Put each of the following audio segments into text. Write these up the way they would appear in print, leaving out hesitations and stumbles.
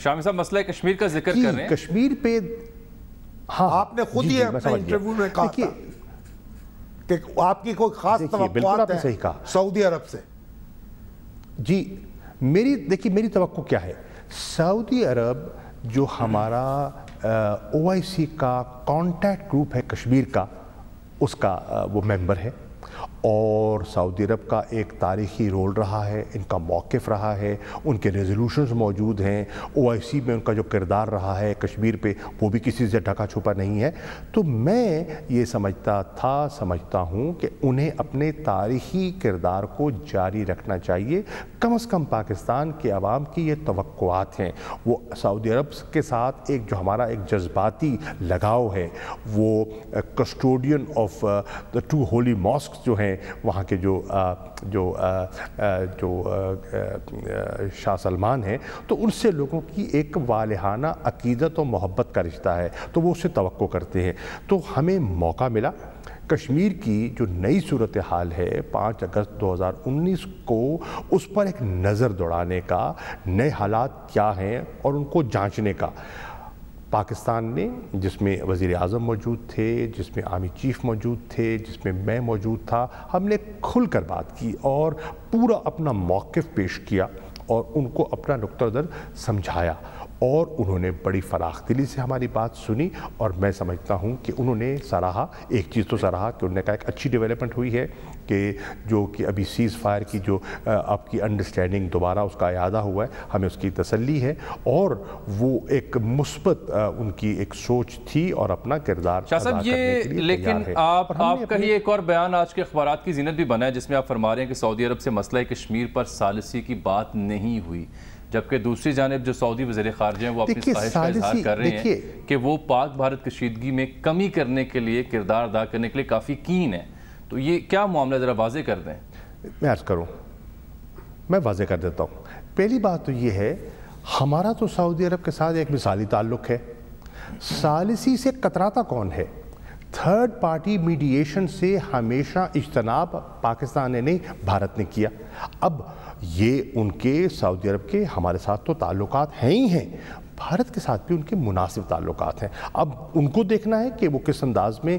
شامی صاحب مسئلہ کشمیر کا ذکر کر رہے ہیں. کشمیر پہ ہاں آپ نے خود ہی اپنے انٹرویو میں کہا تھا کہ آپ کی کوئی خاص توقعات ہیں سعودی عرب سے. جی میری توقع کیا ہے؟ سعودی عرب جو ہمارا OIC کا کانٹیکٹ گروپ ہے کشمیر کا، اس کا وہ ممبر ہے، اور سعودی عرب کا ایک تاریخی رول رہا ہے، ان کا موقف رہا ہے، ان کے ریزولوشنز موجود ہیں، OIC میں ان کا جو کردار رہا ہے کشمیر پہ وہ بھی کسی سے ڈھکا چھپا نہیں ہے. تو میں یہ سمجھتا ہوں کہ انہیں اپنے تاریخی کردار کو جاری رکھنا چاہیے. کم از کم پاکستان کے عوام کی یہ توقعات ہیں. وہ سعودی عرب کے ساتھ ایک جو ہمارا ایک جذباتی لگاؤ ہے، وہ custodian of the 2 holy mosques جو ہیں وہاں کے جو شاہ سلمان ہیں، تو ان سے لوگوں کی ایک والہانہ عقیدت و محبت کا رشتہ ہے، تو وہ اس سے توقع کرتے ہیں. تو ہمیں موقع ملا کشمیر کی جو نئی صورتحال ہے 5 اگست 2019 کو اس پر ایک نظر دوڑانے کا، نئے حالات کیا ہیں اور ان کو جانچنے کا. پاکستان نے، جس میں وزیر اعظم موجود تھے، جس میں آرمی چیف موجود تھے، جس میں میں موجود تھا، ہم نے کھل کر بات کی اور پورا اپنا موقف پیش کیا اور ان کو اپنا نقطہ نظر سمجھایا، اور انہوں نے بڑی فراخ دلی سے ہماری بات سنی. اور میں سمجھتا ہوں کہ انہوں نے سراہا، ایک چیز تو سراہا کہ انہوں نے کہا ایک اچھی ڈیولپمنٹ ہوئی ہے کہ جو کہ ابھی سیز فائر کی جو آپ کی انڈرسٹینڈنگ دوبارہ اس کا اعادہ ہوا ہے، ہمیں اس کی تسلی ہے، اور وہ ایک مثبت ان کی ایک سوچ تھی اور اپنا کردار شاہ صاحب یہ. لیکن آپ کا ہی ایک اور بیان آج کے اخبارات کی زینت بھی بنا ہے جس میں آپ فرما رہے ہیں کہ سعودی عرب سے مسئلہ کشمیر پر ثالثی کی بات نہیں ہوئی، جبکہ دوسری جانب جو سعودی وزیر خارجہ ہیں وہ اپنی خواہش کا اظہار کر رہے ہیں کہ وہ پاک بھارت کشیدگی میں کمی کرنے کے لیے، کردار ادا کرنے کے لیے کافی کین ہے. تو یہ کیا معاملہ ذرا واضح کر دیں. میں عرض کروں، میں واضح کر دیتا ہوں. پہلی بات تو یہ ہے، ہمارا تو سعودی عرب کے ساتھ ایک مثالی تعلق ہے. ثالثی سے کتراتا کون ہے؟ تھرڈ پارٹی میڈییشن سے ہمیشہ اجتناب پاکستان نے نہیں، بھارت نے کیا. اب یہ ان کے سعودی عرب کے ہمارے ساتھ تو تعلقات ہیں ہی ہیں، بھارت کے ساتھ بھی ان کے مناسب تعلقات ہیں. اب ان کو دیکھنا ہے کہ وہ کس انداز میں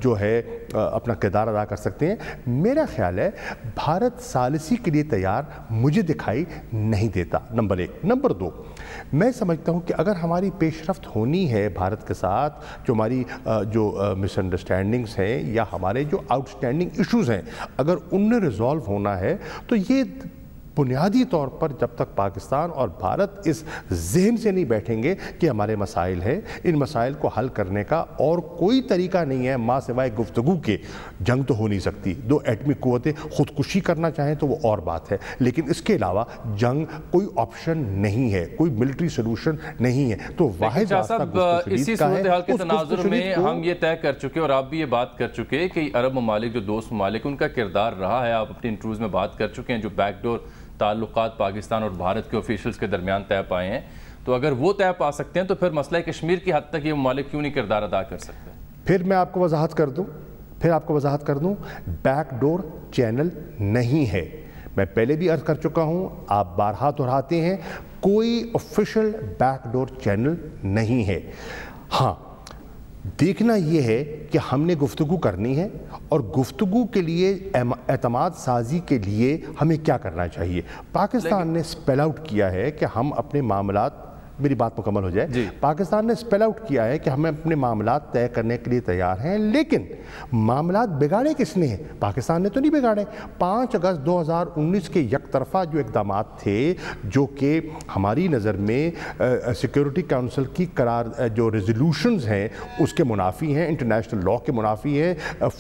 جو ہے اپنا کردار ادا کر سکتے ہیں. میرا خیال ہے بھارت ثالثی کے لیے تیار مجھے دکھائی نہیں دیتا، نمبر 1. نمبر 2، میں سمجھتا ہوں کہ اگر ہماری پیش رفت ہونی ہے بھارت کے ساتھ، جو ہماری جو مس انڈرسٹینڈنگز ہیں یا ہمارے جو آؤٹ اسٹینڈنگ ایشوز ہیں، اگر ان میں ریزالو ہونا ہے، تو یہ بنیادی طور پر جب تک پاکستان اور بھارت اس ذہن سے نہیں بیٹھیں گے کہ ہمارے مسائل ہیں، ان مسائل کو حل کرنے کا اور کوئی طریقہ نہیں ہے ماں سوائے گفتگو کے. جنگ تو ہو نہیں سکتی، 2 ایٹمی قوتیں خودکشی کرنا چاہیں تو وہ اور بات ہے، لیکن اس کے علاوہ جنگ کوئی آپشن نہیں ہے، کوئی ملٹری سولوشن نہیں ہے. تو واحد اسی صورتحال کے تناظر میں ہم یہ طے کر چکے اور آپ بھی یہ بات کر چکے کہ عرب ممالک جو دوست ممالک ان کا کردار رہا ہے، آپ اپنی انٹرویوز میں بات کر چکے ہیں، جو بیک ڈور تعلقات پاکستان اور بھارت کے آفیشلز کے درمیان طے پائے ہیں. تو اگر وہ طے پا سکتے ہیں تو پھر مسئلہ کشمیر کی حد تک یہ ممالک کیوں نہیں کردار ادا کر سکتے؟ پھر میں آپ کو وضاحت کر دوں، بیک ڈور چینل نہیں ہے. میں پہلے بھی عرض کر چکا ہوں، آپ بارہا دہراتے ہیں، کوئی آفیشل بیک ڈور چینل نہیں ہے. ہاں، دیکھنا یہ ہے کہ ہم نے گفتگو کرنی ہے، اور گفتگو کے لیے اعتماد سازی کے لیے ہمیں کیا کرنا چاہیے. پاکستان نے اسپیل آؤٹ کیا ہے کہ ہم اپنے معاملات، میری بات مکمل ہو جائے، پاکستان نے اسپیل آؤٹ کیا ہے کہ ہمیں اپنے معاملات طے کرنے کے لیے تیار ہیں، لیکن معاملات بگاڑے کس نے ہیں؟ پاکستان نے تو نہیں بگاڑے. 5 اگست 2019 کے یک طرفہ جو اقدامات تھے، جو کہ ہماری نظر میں سیکیورٹی کونسل کی جو ریزولوشنز ہیں اس کے منافی ہیں، انٹرنیشنل لاء کے منافی ہیں،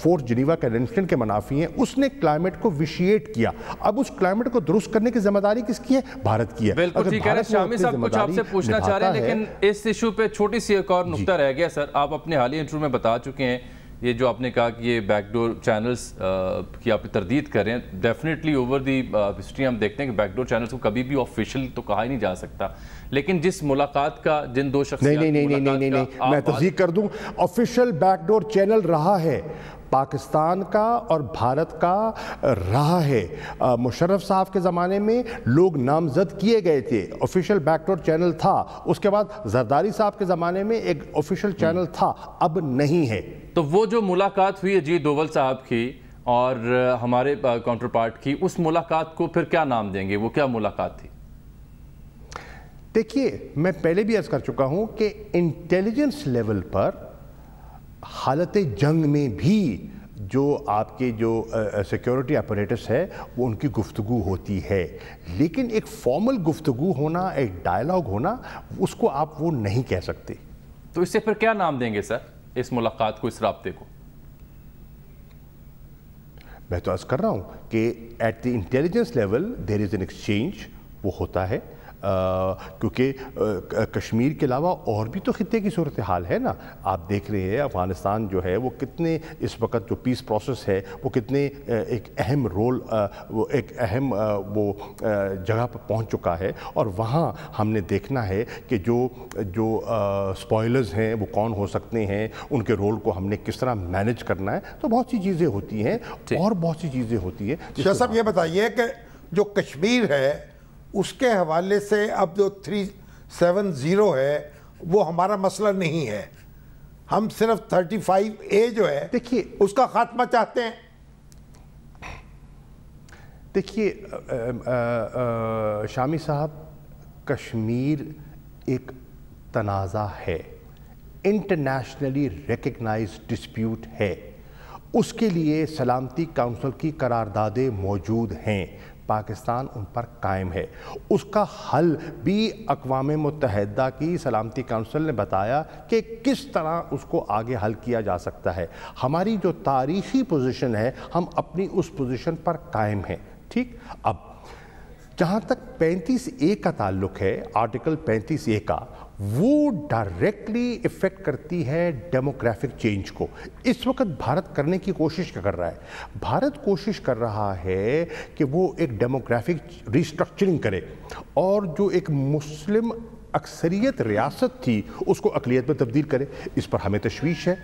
4 جنیوا کنونشن کے منافی ہیں. اس نے کلائمیٹ کو ویشیٹ کیا. اب اس کلائمیٹ کو درست کرنے کی ذمہ داری کس کی ہے؟ بھارت کی ہے. بالکل ٹھیک ہے. شامی صاحب کچھ آپ سے پوچھنا چاہ رہے ہیں، لیکن اس ایشو پہ چھوٹی سی ایک اور نقطہ رہ گیا. سر، آپ اپنے حالیہ انٹرویو میں بتا چکے ہیں، یہ جو آپ نے کہا کہ یہ بیک ڈور چینلز کی آپ تردید کر رہے ہیں. ڈیفینیٹلی اوور دی ہسٹری ہم دیکھتے ہیں کہ بیک ڈور چینلز کو کبھی بھی آفیشیل تو کہا ہی نہیں جا سکتا، لیکن جس ملاقات کا، جن 2 شخصیات نہیں، میں تصدیق کر دوں، آفیشل بیک ڈور چینل رہا ہے. پاکستان کا اور بھارت کا رہا ہے. مشرف صاحب کے زمانے میں لوگ نامزد کیے گئے تھے, آفیشیل بیک ڈور چینل تھا. اس کے بعد زرداری صاحب کے زمانے میں ایک آفیشیل چینل تھا, اب نہیں ہے. تو وہ جو ملاقات ہوئی اجیت دوول صاحب کی اور ہمارے کاؤنٹر پارٹ کی, اس ملاقات کو پھر کیا نام دیں گے؟ وہ کیا ملاقات تھی؟ دیکھیے, میں پہلے بھی عرض کر چکا ہوں کہ انٹیلیجنس لیول پر حالت جنگ میں بھی جو آپ کے جو سیکیورٹی اپریٹس ہے وہ ان کی گفتگو ہوتی ہے, لیکن ایک فارمل گفتگو ہونا, ایک ڈائلاگ ہونا, اس کو آپ وہ نہیں کہہ سکتے. تو اس سے پھر کیا نام دیں گے سر اس ملاقات کو, اس رابطے کو؟ میں تو عرض کر رہا ہوں کہ at the intelligence level there is an exchange, وہ ہوتا ہے, کیونکہ کشمیر کے علاوہ اور بھی تو خطے کی صورتحال ہے نا. آپ دیکھ رہے ہیں افغانستان جو ہے وہ کتنے اس وقت جو پیس پروسیس ہے وہ کتنے ایک اہم رول, وہ ایک اہم وہ جگہ پر پہنچ چکا ہے, اور وہاں ہم نے دیکھنا ہے کہ جو اسپوائلرز ہیں وہ کون ہو سکتے ہیں, ان کے رول کو ہم نے کس طرح مینیج کرنا ہے. تو بہت سی چیزیں ہوتی ہیں اور بہت سی چیزیں ہوتی ہیں. شاہ صاحب یہ بتائیے کہ جو کشمیر ہے اس کے حوالے سے اب جو 370 ہے وہ ہمارا مسئلہ نہیں ہے, ہم صرف 35A جو ہے دیکھیے اس کا خاتمہ چاہتے ہیں. دیکھیے شامی صاحب, کشمیر ایک تنازع ہے, انٹرنیشنلی ریکگنائزڈ ڈسپیوٹ ہے, اس کے لیے سلامتی کونسل کی قراردادیں موجود ہیں, پاکستان ان پر قائم ہے. اس کا حل بھی اقوام متحدہ کی سلامتی کونسل نے بتایا کہ کس طرح اس کو آگے حل کیا جا سکتا ہے. ہماری جو تاریخی پوزیشن ہے ہم اپنی اس پوزیشن پر قائم ہیں. ٹھیک, اب جہاں تک 35A کا تعلق ہے, آرٹیکل 35A کا, وہ ڈائریکٹلی افیکٹ کرتی ہے ڈیموگرافک چینج کو. اس وقت بھارت کرنے کی کوشش کیا کر رہا ہے؟ بھارت کوشش کر رہا ہے کہ وہ ایک ڈیموگرافک ریسٹرکچرنگ کرے, اور جو ایک مسلم اکثریت ریاست تھی اس کو اقلیت میں تبدیل کرے. اس پر ہمیں تشویش ہے,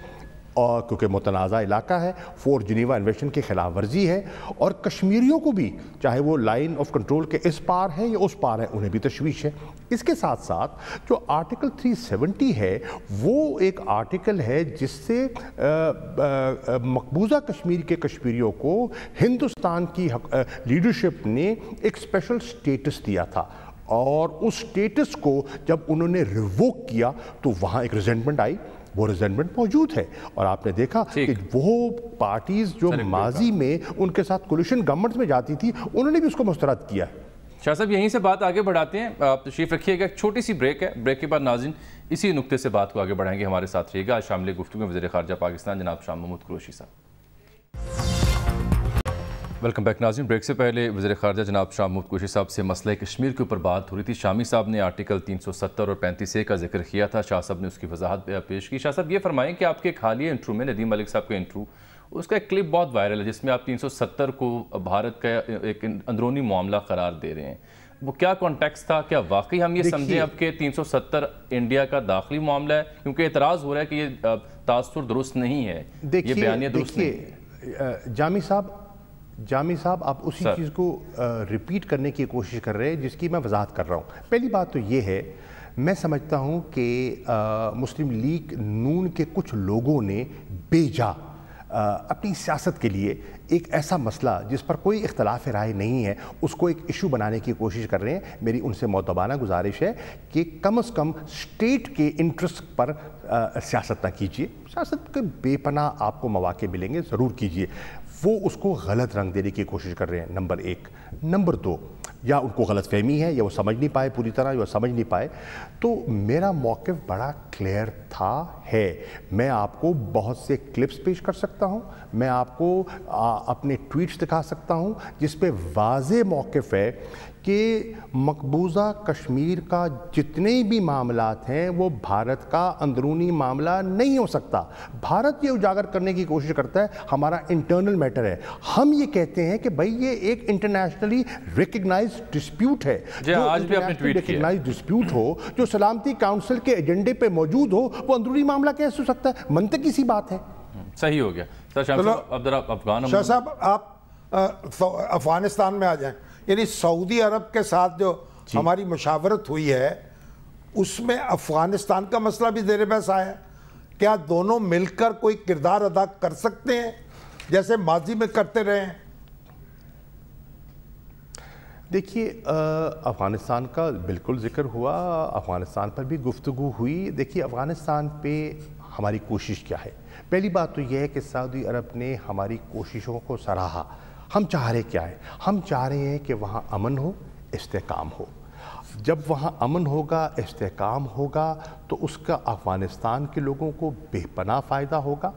اور کیونکہ متنازع علاقہ ہے, 4 جنیوا انویشن کی خلاف ورزی ہے, اور کشمیریوں کو بھی چاہے وہ لائن آف کنٹرول کے اس پار ہیں یا اس پار ہیں انہیں بھی تشویش ہے. اس کے ساتھ ساتھ جو آرٹیکل 370 ہے وہ ایک آرٹیکل ہے جس سے مقبوضہ کشمیر کے کشمیریوں کو ہندوستان کی لیڈرشپ نے ایک اسپیشل سٹیٹس دیا تھا, اور اس سٹیٹس کو جب انہوں نے ریووک کیا تو وہاں ایک ریزنٹمنٹ آئی. وہ ریزنٹمنٹ موجود ہے, اور آپ نے دیکھا کہ وہ پارٹیز جو ماضی میں ان کے ساتھ کولیشن گورنمنٹس میں جاتی تھی انہوں نے بھی اس کو مسترد کیا. شاہ صاحب یہیں سے بات آگے بڑھاتے ہیں, آپ تشریف رکھیے گا, ایک چھوٹی سی بریک ہے, بریک کے بعد ناظرین اسی نقطے سے بات کو آگے بڑھائیں گے. ہمارے ساتھ رہیے گا. آج شامل گفتگو میں وزیر خارجہ پاکستان جناب شاہ محمود قریشی صاحب. ویلکم بیک ناظرین. بریک سے پہلے وزیر خارجہ جناب شاہ محمود قریشی صاحب سے مسئلہ کشمیر کے اوپر بات ہو رہی تھی. شامی صاحب نے آرٹیکل 370 اور 35A کا ذکر کیا تھا, شاہ صاحب نے اس کی وضاحت پیش کی. شاہ صاحب یہ فرمائیں کہ آپ کے ایک حالیہ انٹرو میں, ندیم ملک صاحب کا انٹرو, اس کا ایک کلپ بہت وائرل ہے جس میں آپ 370 کو بھارت کا ایک اندرونی معاملہ قرار دے رہے ہیں. وہ کیا کانٹیکس تھا؟ کیا واقعی ہم یہ سمجھیں اب کہ 370 انڈیا کا داخلی معاملہ ہے؟ کیونکہ اعتراض ہو رہا ہے کہ یہ تاثر درست نہیں ہے, یہ بیانیہ درست نہیں ہے. جامی صاحب آپ اسی چیز کو ریپیٹ کرنے کی کوشش کر رہے ہیں جس کی میں وضاحت کر رہا ہوں. پہلی بات تو یہ ہے, میں سمجھتا ہوں کہ مسلم لیگ نون کے کچھ لوگوں نے بے جا اپنی سیاست کے لیے ایک ایسا مسئلہ جس پر کوئی اختلاف رائے نہیں ہے اس کو ایک ایشو بنانے کی کوشش کر رہے ہیں. میری ان سے مؤدبانہ گزارش ہے کہ کم از کم اسٹیٹ کے انٹرسٹ پر سیاست نہ کیجیے. سیاست کے بے پناہ آپ کو مواقع ملیں گے, ضرور کیجیے. وہ اس کو غلط رنگ دینے کی کوشش کر رہے ہیں, نمبر 1. نمبر 2, یا ان کو غلط فہمی ہے یا وہ سمجھ نہیں پائے پوری طرح, یا سمجھ نہیں پائے. تو میرا موقف بڑا کلیئر تھا ہے. میں آپ کو بہت سے کلپس پیش کر سکتا ہوں, میں آپ کو اپنے ٹویٹس دکھا سکتا ہوں جس پہ واضح موقف ہے کہ مقبوضہ کشمیر کا جتنے بھی معاملات ہیں وہ بھارت کا اندرونی معاملہ نہیں ہو سکتا. بھارت یہ اجاگر کرنے کی کوشش کرتا ہے ہمارا انٹرنل میٹر ہے. ہم یہ کہتے ہیں کہ بھائی یہ ایک انٹرنیشنلی ریکگنائزڈ ڈسپیوٹ ہے. جو انٹرنیشنلی ریکگنائزڈ ڈسپیوٹ ہو, جو سلامتی کونسل کے ایجنڈے پہ موجود ہو, وہ اندرونی معاملہ کیسے ہو سکتا ہے؟ منطقی سی بات ہے. صحیح ہو گیا. سر شاہ صاحب اب ذرا افغان شاہ صاحب آپ افغانستان میں آ جائیں. یعنی سعودی عرب کے ساتھ جو ہماری مشاورت ہوئی ہے اس میں افغانستان کا مسئلہ بھی زیر بحث آیا ہے. کیا دونوں مل کر کوئی کردار ادا کر سکتے ہیں جیسے ماضی میں کرتے رہے ہیں؟ دیکھیے افغانستان کا بالکل ذکر ہوا, افغانستان پر بھی گفتگو ہوئی. دیکھیے افغانستان پہ ہماری کوشش کیا ہے. پہلی بات تو یہ ہے کہ سعودی عرب نے ہماری کوششوں کو سراہا. ہم چاہ رہے کیا ہے؟ ہم چاہ رہے ہیں کہ وہاں امن ہو, استحکام ہو. جب وہاں امن ہوگا, استحکام ہوگا تو اس کا افغانستان کے لوگوں کو بے پناہ فائدہ ہوگا,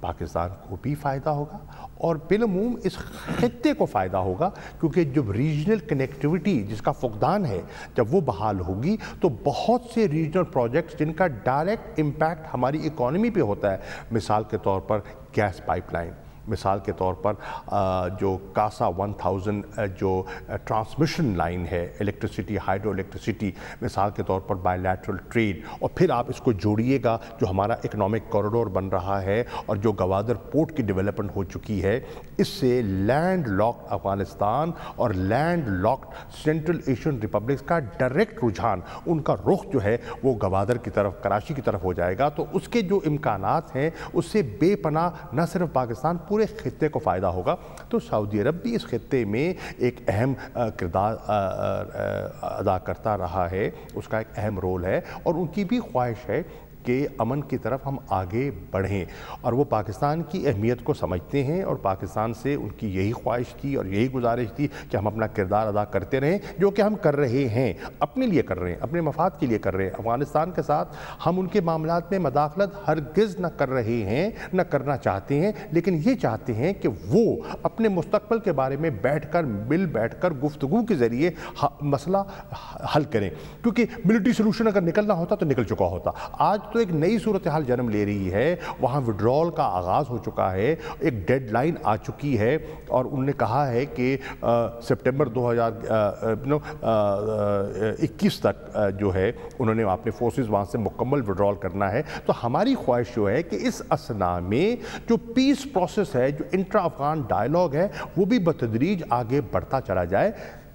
پاکستان کو بھی فائدہ ہوگا اور بالعموم اس خطے کو فائدہ ہوگا, کیونکہ جب ریجنل کنیکٹیوٹی جس کا فقدان ہے جب وہ بحال ہوگی تو بہت سے ریجنل پروجیکٹس جن کا ڈائریکٹ امپیکٹ ہماری اکانومی پہ ہوتا ہے, مثال کے طور پر گیس پائپ لائن, مثال کے طور پر جو کاسا 1000 جو ٹرانسمیشن لائن ہے الیکٹریسٹی, ہائیڈرو الیکٹریسٹی, مثال کے طور پر بائی لیٹرل ٹریڈ, اور پھر آپ اس کو جوڑیے گا جو ہمارا اکنامک کوریڈور بن رہا ہے اور جو گوادر پورٹ کی ڈیولپمنٹ ہو چکی ہے. اس سے لینڈ لاکڈ افغانستان اور land locked Central Asian republics کا ڈائریکٹ رجحان, ان کا رخ جو ہے وہ گوادر کی طرف, کراچی کی طرف ہو جائے گا. تو اس کے جو امکانات ہیں اس سے بے پناہ نہ صرف پاکستان پورے خطے کو فائدہ ہوگا. تو سعودی عرب بھی اس خطے میں ایک اہم کردار ادا کرتا رہا ہے, اس کا ایک اہم رول ہے اور ان کی بھی خواہش ہے کہ امن کی طرف ہم آگے بڑھیں, اور وہ پاکستان کی اہمیت کو سمجھتے ہیں اور پاکستان سے ان کی یہی خواہش تھی اور یہی گزارش تھی کہ ہم اپنا کردار ادا کرتے رہیں, جو کہ ہم کر رہے ہیں, اپنے لیے کر رہے ہیں, اپنے مفاد کے لیے کر رہے ہیں. افغانستان کے ساتھ ہم ان کے معاملات میں مداخلت ہرگز نہ کر رہے ہیں, نہ کرنا چاہتے ہیں, لیکن یہ چاہتے ہیں کہ وہ اپنے مستقبل کے بارے میں بیٹھ کر گفتگو کے ذریعے مسئلہ حل کریں, کیونکہ ملٹری سلوشن اگر نکلنا ہوتا تو نکل چکا ہوتا. آج تو ایک نئی صورتحال جنم لے رہی ہے, وہاں وڈرال کا آغاز ہو چکا ہے, ایک ڈیڈ لائن آ چکی ہے اور انہوں نے کہا ہے کہ سپٹمبر 2021 تک جو ہے انہوں نے اپنے فورسز وہاں سے مکمل وڈرال کرنا ہے. تو ہماری خواہش جو ہے کہ اس اثنا میں جو پیس پروسیس ہے, جو انٹرا افغان ڈائیلاگ ہے, وہ بھی بتدریج آگے بڑھتا چلا جائے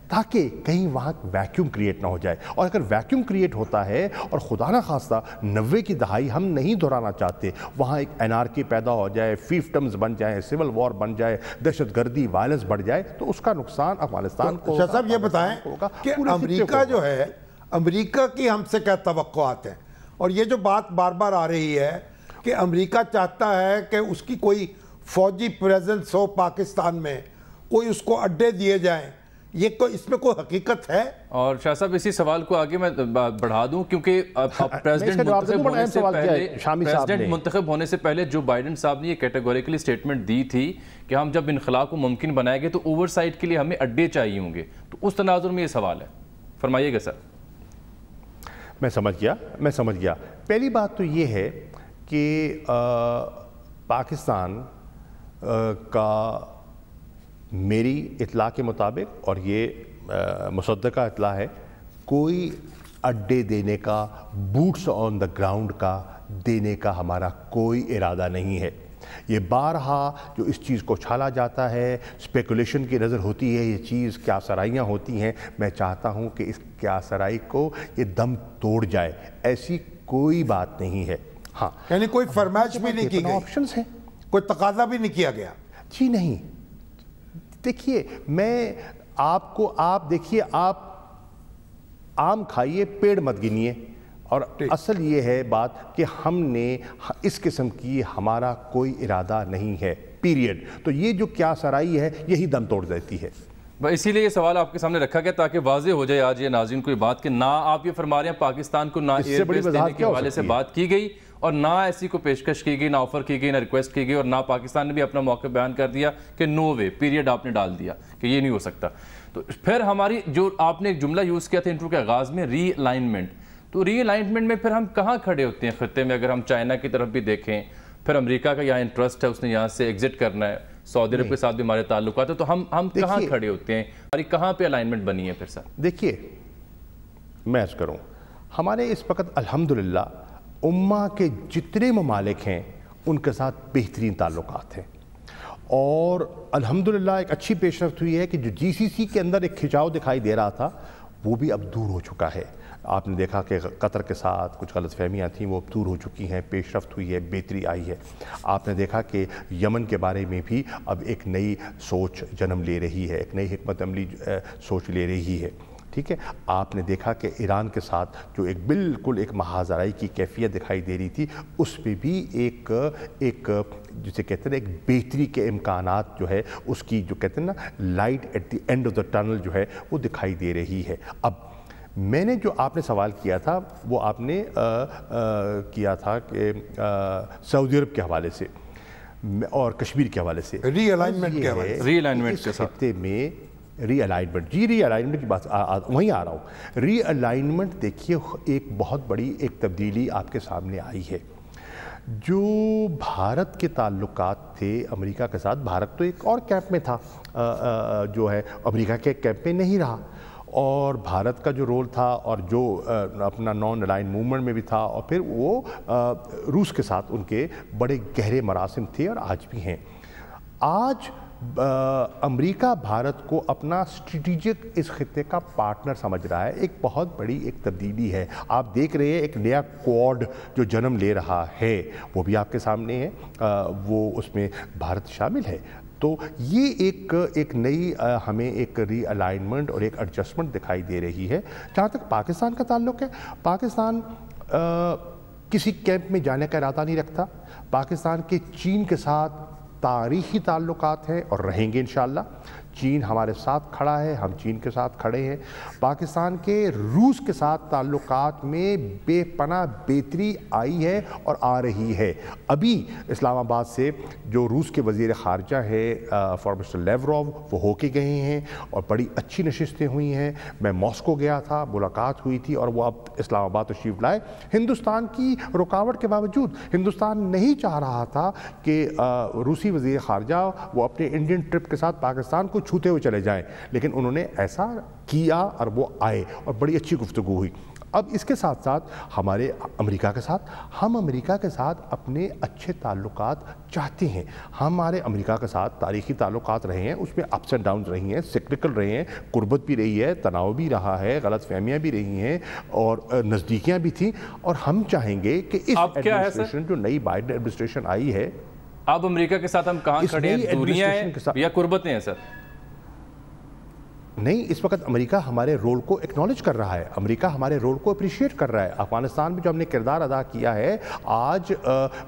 تاکہ کہیں وہاں ویکیوم کریٹ نہ ہو جائے. اور اگر ویکیوم کریٹ ہوتا ہے, اور خدا نہ خواستہ 90 کی دہائی ہم نہیں دہرانا چاہتے, وہاں ایک انارکی پیدا ہو جائے, فیفٹمز بن جائیں, سول وار بن جائے, دہشت گردی, وائلنس بڑھ جائے, تو اس کا نقصان افغانستان کو. شاہ صاحب یہ بتائیں کہ امریکہ جو ہے, امریکہ کی ہم سے کیا توقعات ہیں؟ اور یہ جو بات بار بار آ رہی ہے کہ امریکہ چاہتا ہے کہ اس کی کوئی فوجی پریزنس ہو پاکستان میں, کوئی اس کو اڈے دیے جائیں, یہ اس میں کوئی حقیقت ہے؟ اور شاہ صاحب اسی سوال کو آگے میں بڑھا دوں, کیونکہ پریزیڈنٹ منتخب ہونے سے پہلے جو بائیڈن صاحب نے یہ کیٹیگوریکلی سٹیٹمنٹ دی تھی کہ ہم جب انخلا کو ممکن بنائیں گے تو اوور سائٹ کے لیے ہمیں اڈے چاہیے ہوں گے. تو اس تناظر میں یہ سوال ہے, فرمائیے گا سر. میں سمجھ گیا. پہلی بات تو یہ ہے کہ پاکستان کا میری اطلاع کے مطابق, اور یہ مصدقہ اطلاع ہے, کوئی اڈے دینے کا, بوٹس آن دا گراؤنڈ کا دینے کا ہمارا کوئی ارادہ نہیں ہے. یہ بارہا جو اس چیز کو چھالا جاتا ہے, اسپیکولیشن کی نظر ہوتی ہے, یہ چیز کیا سرائیاں ہوتی ہیں, میں چاہتا ہوں کہ اس کیا سرائی کو یہ دم توڑ جائے. ایسی کوئی بات نہیں ہے. ہاں, یعنی کوئی فرمائش بھی نہیں کی گئی, آپشنز ہیں, کوئی تقاضا بھی نہیں کیا گیا؟ جی نہیں. دیکھیے میں آپ دیکھیے, آپ آم کھائیے, پیڑ مت گنیے. اور اصل یہ ہے بات کہ ہم نے اس قسم کی ہمارا کوئی ارادہ نہیں ہے, پیریڈ. تو یہ جو کیا سرائی ہے یہی دم توڑ دیتی ہے. اسی لیے یہ سوال آپ کے سامنے رکھا گیا تاکہ واضح ہو جائے آج یہ ناظرین کو یہ بات کہ نہ آپ یہ فرما رہے ہیں پاکستان کو نہ ایئر بیس دینے کے حوالے سے بات کی گئی, اور نہ ایسی کو پیشکش کی گئی, نہ آفر کی گئی, نہ ریکویسٹ کی گئی, اور نہ پاکستان نے بھی اپنا موقع بیان کر دیا کہ نو وے, پیریڈ آپ نے ڈال دیا کہ یہ نہیں ہو سکتا. تو پھر ہماری جو آپ نے ایک جملہ یوز کیا تھا انٹرو کے آغاز میں, ری الائنمنٹ, تو ری الائنمنٹ میں پھر ہم کہاں کھڑے ہوتے ہیں خطے میں؟ اگر ہم چائنا کی طرف بھی دیکھیں, پھر امریکہ کا یہاں انٹرسٹ ہے, اس نے یہاں سے ایگزٹ کرنا ہے, سعودی عرب کے ساتھ بھی ہمارے تعلقات ہیں, تو ہم کہاں کھڑے ہوتے ہیں, ہماری کہاں پہ الائنمنٹ بنی ہے پھر سر؟ دیکھیے میں عرض کروں, ہمارے اس وقت الحمدللہ امہ کے جتنے ممالک ہیں ان کے ساتھ بہترین تعلقات ہیں، اور الحمدللہ ایک اچھی پیش رفت ہوئی ہے کہ جو جی سی سی کے اندر ایک کھچاؤ دکھائی دے رہا تھا وہ بھی اب دور ہو چکا ہے۔ آپ نے دیکھا کہ قطر کے ساتھ کچھ غلط فہمیاں تھیں، وہ اب دور ہو چکی ہیں، پیش رفت ہوئی ہے، بہتری آئی ہے۔ آپ نے دیکھا کہ یمن کے بارے میں بھی اب ایک نئی سوچ جنم لے رہی ہے، ایک نئی حکمت عملی سوچ لے رہی ہے، ٹھیک ہے۔ آپ نے دیکھا کہ ایران کے ساتھ جو ایک بالکل ایک محاذرائی کی کیفیت دکھائی دے رہی تھی، اس پہ بھی ایک جسے کہتے ہیں ایک بہتری کے امکانات جو ہے اس کی جو کہتے ہیں نا light at the end of the tunnel جو ہے وہ دکھائی دے رہی ہے۔ اب میں نے جو آپ نے سوال کیا تھا وہ آپ نے کیا تھا کہ سعودی عرب کے حوالے سے اور کشمیر کے حوالے سے، ری الائنمنٹ کے حوالے سے، ری الائنمنٹ کے خطے میں ری الائنمنٹ، جی ری الائنمنٹ کی بات وہیں آ رہا ہوں۔ ری الائنمنٹ دیکھیے ایک بہت بڑی ایک تبدیلی آپ کے سامنے آئی ہے۔ جو بھارت کے تعلقات تھے امریکہ کے ساتھ، بھارت تو ایک اور کیمپ میں تھا، جو ہے امریکہ کے کیمپ میں نہیں رہا، اور بھارت کا جو رول تھا اور جو اپنا نان الائن موومنٹ میں بھی تھا، اور پھر وہ روس کے ساتھ ان کے بڑے گہرے مراسم تھے اور آج بھی ہیں۔ آج امریکہ بھارت کو اپنا اسٹریٹجک اس خطے کا پارٹنر سمجھ رہا ہے، ایک بہت بڑی ایک تبدیلی ہے۔ آپ دیکھ رہے ہیں ایک نیا کوڈ جو جنم لے رہا ہے، وہ بھی آپ کے سامنے ہے، وہ اس میں بھارت شامل ہے۔ تو یہ ایک نئی ہمیں ایک ری الائنمنٹ اور ایک ایڈجسٹمنٹ دکھائی دے رہی ہے۔ جہاں تک پاکستان کا تعلق ہے، پاکستان کسی کیمپ میں جانے کا ارادہ نہیں رکھتا۔ پاکستان کے چین کے ساتھ تاریخی تعلقات ہیں اور رہیں گے انشاءاللہ۔ چین ہمارے ساتھ کھڑا ہے، ہم چین کے ساتھ کھڑے ہیں۔ پاکستان کے روس کے ساتھ تعلقات میں بے پناہ بہتری آئی ہے اور آ رہی ہے۔ ابھی اسلام آباد سے جو روس کے وزیر خارجہ ہے فارمر مسٹر لیوروو، وہ ہو کے گئے ہیں اور بڑی اچھی نشستیں ہوئی ہیں۔ میں ماسکو گیا تھا، ملاقات ہوئی تھی، اور وہ اب اسلام آباد تشریف لائے۔ ہندوستان کی رکاوٹ کے باوجود ہندوستان نہیں چاہ رہا تھا کہ روسی وزیر خارجہ وہ اپنے انڈین ٹرپ کے ساتھ پاکستان کو چھوتے ہوئے چلے جائیں، لیکن انہوں نے ایسا کیا اور وہ آئے اور بڑی اچھی گفتگو ہوئی۔ اب اس کے ساتھ ساتھ ہمارے امریکہ کے ساتھ، ہم امریکہ کے ساتھ اپنے اچھے تعلقات چاہتے ہیں۔ ہمارے امریکہ کے ساتھ تاریخی تعلقات رہے ہیں، اس میں اپس اینڈ ڈاؤنز رہی ہیں، سیکریکل رہے ہیں، قربت بھی رہی ہے، تناؤ بھی رہا ہے، غلط فہمیاں بھی رہی ہیں اور نزدیکیاں بھی تھیں، اور ہم چاہیں گے کہ اس ایڈمنسٹریشن جو نئی بائیڈن ایڈمنسٹریشن آئی ہے، اب امریکہ کے ساتھ ہم کہاں کھڑے ہیں؟ دوریاں ہیں یا قربتیں ہیں سر؟ نہیں، اس وقت امریکہ ہمارے رول کو ایکنالج کر رہا ہے، امریکہ ہمارے رول کو اپریشیٹ کر رہا ہے۔ افغانستان میں جو ہم نے کردار ادا کیا ہے، آج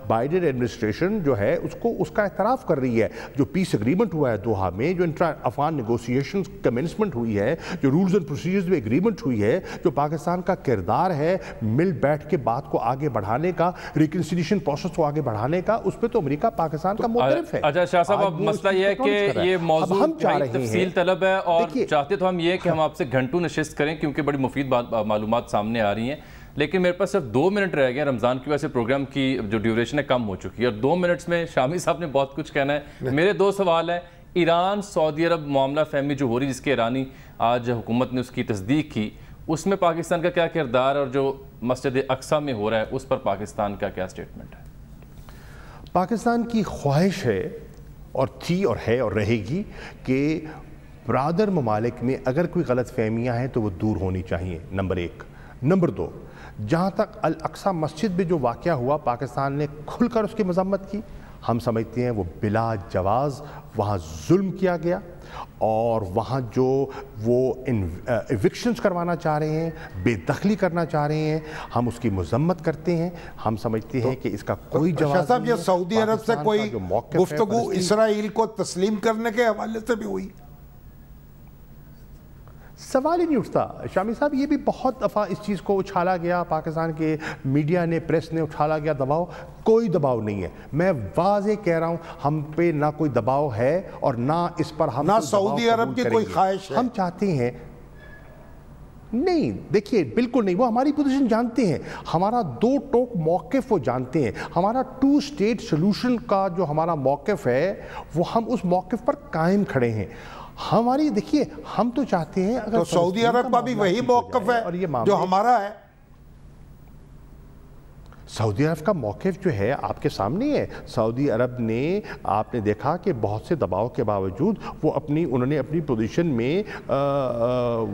بائیڈن ایڈمنسٹریشن جو ہے اس کا اعتراف کر رہی ہے۔ جو پیس اگریمنٹ ہوا ہے دوحہ میں، جو انٹرا افغان نیگوسیشنز کمنسمنٹ ہوئی ہے، جو رولز اینڈ پروسیجرز میں اگریمنٹ ہوئی ہے، جو پاکستان کا کردار ہے مل بیٹھ کے بات کو آگے بڑھانے کا، ریکنسیلیشن پروسیس کو آگے بڑھانے کا، اس پہ تو امریکہ پاکستان کا معترف ہے۔ اچھا شاہ صاحب، اب مسئلہ یہ ہے کہ یہ موضوع تفصیل طلب ہے، اور چاہتے تو ہم یہ کہ ہم آپ سے گھنٹوں نشست کریں کیونکہ بڑی مفید معلومات سامنے آ رہی ہیں، لیکن میرے پاس صرف 2 منٹ رہ گئے ہیں۔ رمضان کی وجہ سے پروگرام کی جو ڈیوریشن ہے کم ہو چکی ہے، اور 2 منٹس میں شامی صاحب نے بہت کچھ کہنا ہے۔ میرے 2 سوال ہیں۔ ایران سعودی عرب معاملہ فہمی جو ہو رہی، جس کے ایرانی آج حکومت نے اس کی تصدیق کی، اس میں پاکستان کا کیا کردار، اور جو مسجد اقصیٰ میں ہو رہا ہے اس پر پاکستان کا کیا سٹیٹمنٹ ہے؟ پاکستان کی خواہش ہے اور تھی اور ہے اور رہے گی کہ برادر ممالک میں اگر کوئی غلط فہمیاں ہیں تو وہ دور ہونی چاہیے، نمبر 1۔ نمبر 2، جہاں تک الاقصیٰ مسجد میں جو واقعہ ہوا، پاکستان نے کھل کر اس کی مذمت کی۔ ہم سمجھتے ہیں وہ بلا جواز وہاں ظلم کیا گیا، اور وہاں جو وہ ایوکشنز کروانا چاہ رہے ہیں، بے دخلی کرنا چاہ رہے ہیں، ہم اس کی مذمت کرتے ہیں۔ ہم سمجھتے ہیں کہ اس کا کوئی جواز نہیں ہے۔ صاحب، یہ سعودی عرب سے کوئی گفتگو اسرائیل کو تسلیم کرنے کے حوالے سے بھی ہوئی؟ سوال ہی نہیں اٹھتا شامی صاحب۔ یہ بھی بہت دفعہ اس چیز کو اچھالا گیا، پاکستان کے میڈیا نے، پریس نے اچھالا گیا دباؤ۔ کوئی دباؤ نہیں ہے، میں واضح کہہ رہا ہوں، ہم پہ نہ کوئی دباؤ ہے اور نہ اس پر ہم نہ سعودی عرب کی کوئی خواہش ہے۔ ہم چاہتے ہیں نہیں، دیکھیے بالکل نہیں، وہ ہماری پوزیشن جانتے ہیں، ہمارا 2 ٹوک موقف وہ جانتے ہیں، ہمارا 2 اسٹیٹ سلوشن کا جو ہمارا موقف ہے وہ ہم اس موقف پر قائم کھڑے ہیں۔ ہماری دیکھیے، ہم تو چاہتے ہیں اگر تو سعودی عرب کا بھی وہی موقف ہے جو ہمارا ہے۔ سعودی عرب کا موقف جو ہے آپ کے سامنے ہے. سعودی عرب نے آپ نے دیکھا کہ بہت سے دباؤ کے باوجود انہوں نے اپنی پوزیشن میں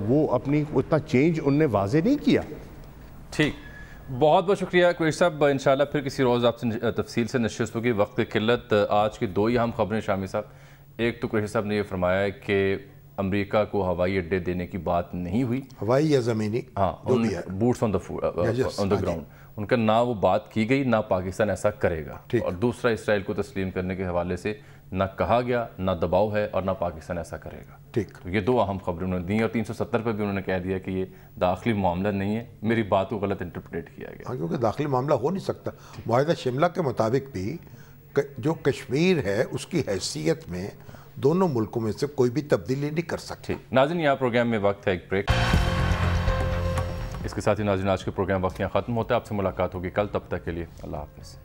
وہ اپنی اتنا چینج انہوں نے واضح نہیں کیا. ٹھیک، بہت بہت شکریہ قریشی صاحب. انشاءاللہ پھر کسی روز آپ سے تفصیل سے نشست ہوگی. وقت کی قلت. آج کی دو ہی اہم خبریں شامی صاحب. ایک تو قریشی صاحب نے یہ فرمایا ہے کہ امریکہ کو ہوائی اڈے دینے کی بات نہیں ہوئی، ہوائی یا زمینی، ہاں بوٹس آن دا گراؤنڈ، ان کا نہ وہ بات کی گئی، نہ پاکستان ایسا کرے گا. اور دوسرا اسرائیل کو تسلیم کرنے کے حوالے سے نہ کہا گیا، نہ دباؤ ہے، اور نہ پاکستان ایسا کرے گا. ٹھیک، یہ دو اہم خبریں انہوں نے دی. اور 370 پہ بھی انہوں نے کہہ دیا کہ یہ داخلی معاملہ نہیں ہے. میری بات کو غلط انٹرپریٹ کیا گیا. ہاں، کیونکہ داخلی معاملہ ہو نہیں سکتا. معاہدہ شملہ کے مطابق بھی جو کشمیر ہے اس کی حیثیت میں دونوں ملکوں میں سے کوئی بھی تبدیلی نہیں کر سکتی. ناظرین، یہاں پروگرام میں وقت ہے ایک بریک. اس کے ساتھ ہی ناظرین آج کے پروگرام وقت یہاں ختم ہوتا ہے. آپ سے ملاقات ہوگی کل. تب تک کے لیے اللہ حافظ.